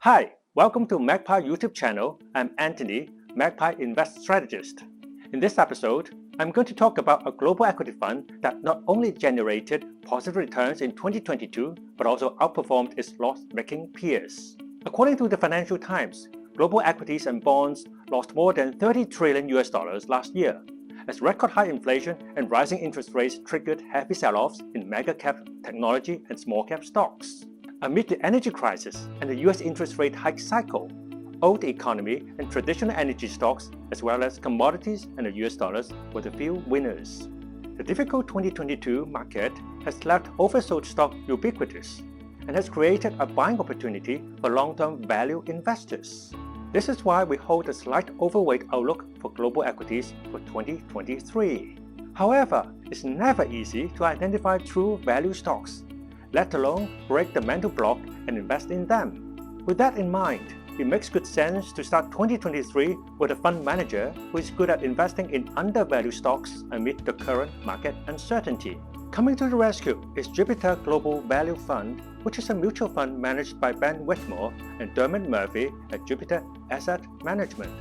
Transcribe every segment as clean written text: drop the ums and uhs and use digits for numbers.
Hi, welcome to Magpie YouTube channel. I'm Anthony, Magpie Invest Strategist. In this episode, I'm going to talk about a global equity fund that not only generated positive returns in 2022, but also outperformed its loss-making peers. According to the Financial Times, global equities and bonds lost more than $30 trillion last year, as record high inflation and rising interest rates triggered heavy sell-offs in mega-cap technology and small-cap stocks. Amid the energy crisis and the US interest rate hike cycle, old economy and traditional energy stocks, as well as commodities and the US dollars, were the few winners. The difficult 2022 market has left oversold stock ubiquitous and has created a buying opportunity for long-term value investors. This is why we hold a slight overweight outlook for global equities for 2023. However, it's never easy to identify true value stocks, let alone break the mental block and invest in them. With that in mind, it makes good sense to start 2023 with a fund manager who is good at investing in undervalued stocks amid the current market uncertainty. Coming to the rescue is Jupiter Global Value Fund, which is a mutual fund managed by Ben Whitmore and Dermot Murphy at Jupiter Asset Management.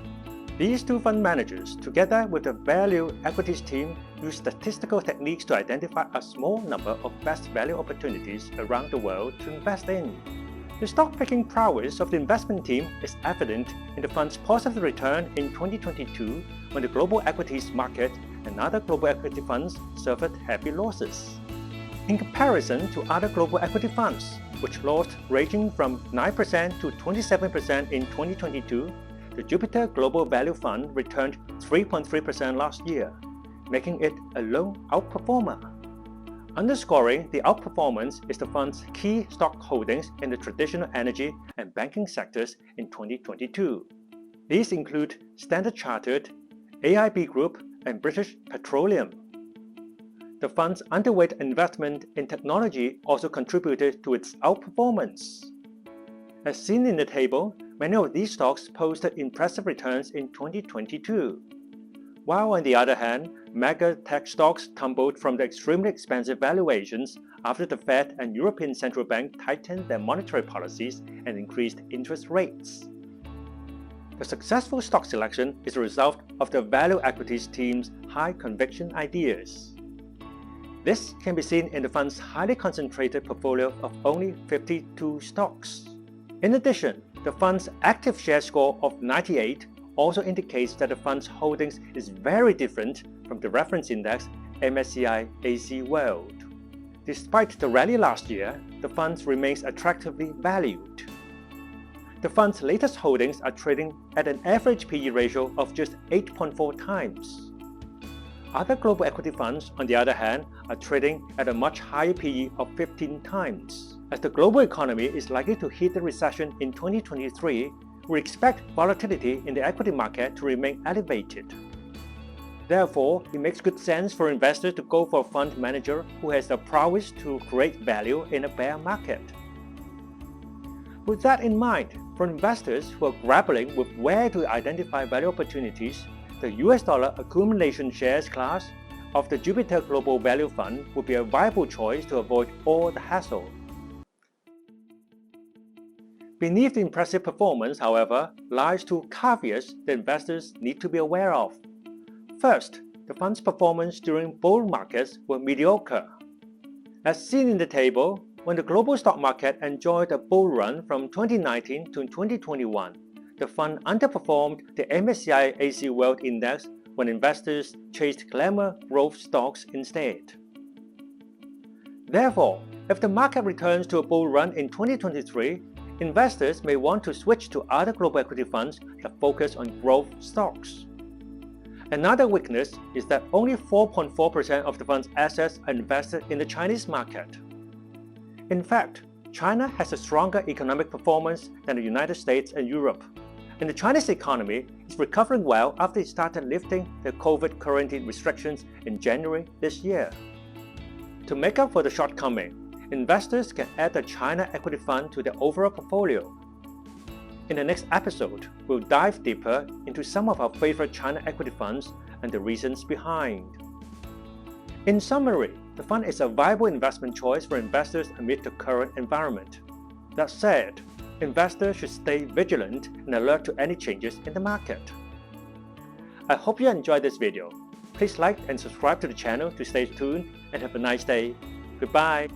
These two fund managers, together with the value equities team, use statistical techniques to identify a small number of best value opportunities around the world to invest in. The stock-picking prowess of the investment team is evident in the fund's positive return in 2022 when the global equities market and other global equity funds suffered heavy losses. In comparison to other global equity funds, which lost ranging from 9% to 27% in 2022, the Jupiter Global Value Fund returned 3.3% last year, making it a lone outperformer. Underscoring the outperformance is the fund's key stock holdings in the traditional energy and banking sectors in 2022. These include Standard Chartered, AIB Group, and British Petroleum. The fund's underweight investment in technology also contributed to its outperformance. As seen in the table, many of these stocks posted impressive returns in 2022. While on the other hand, mega tech stocks tumbled from the extremely expensive valuations after the Fed and European Central Bank tightened their monetary policies and increased interest rates. The successful stock selection is a result of the value equities team's high conviction ideas. This can be seen in the fund's highly concentrated portfolio of only 52 stocks. In addition, the fund's active share score of 98 also indicates that the fund's holdings is very different from the reference index MSCI AC World. Despite the rally last year, the fund remains attractively valued. The fund's latest holdings are trading at an average PE ratio of just 8.4 times. Other global equity funds, on the other hand, are trading at a much higher PE of 15 times. As the global economy is likely to hit a recession in 2023, we expect volatility in the equity market to remain elevated. Therefore, it makes good sense for investors to go for a fund manager who has the prowess to create value in a bear market. With that in mind, for investors who are grappling with where to identify value opportunities, the US dollar accumulation shares class of the Jupiter Global Value Fund would be a viable choice to avoid all the hassle. Beneath the impressive performance, however, lies two caveats that investors need to be aware of. First, the fund's performance during bull markets were mediocre. As seen in the table, when the global stock market enjoyed a bull run from 2019 to 2021, the fund underperformed the MSCI AC World Index when investors chased glamour growth stocks instead. Therefore, if the market returns to a bull run in 2023, investors may want to switch to other global equity funds that focus on growth stocks. Another weakness is that only 4.4% of the fund's assets are invested in the Chinese market. In fact, China has a stronger economic performance than the United States and Europe, and the Chinese economy is recovering well after it started lifting the COVID quarantine restrictions in January this year. To make up for the shortcoming, investors can add the China equity fund to their overall portfolio. In the next episode, we'll dive deeper into some of our favorite China equity funds and the reasons behind. In summary, the fund is a viable investment choice for investors amid the current environment. That said, investors should stay vigilant and alert to any changes in the market. I hope you enjoyed this video. Please like and subscribe to the channel to stay tuned and have a nice day. Goodbye.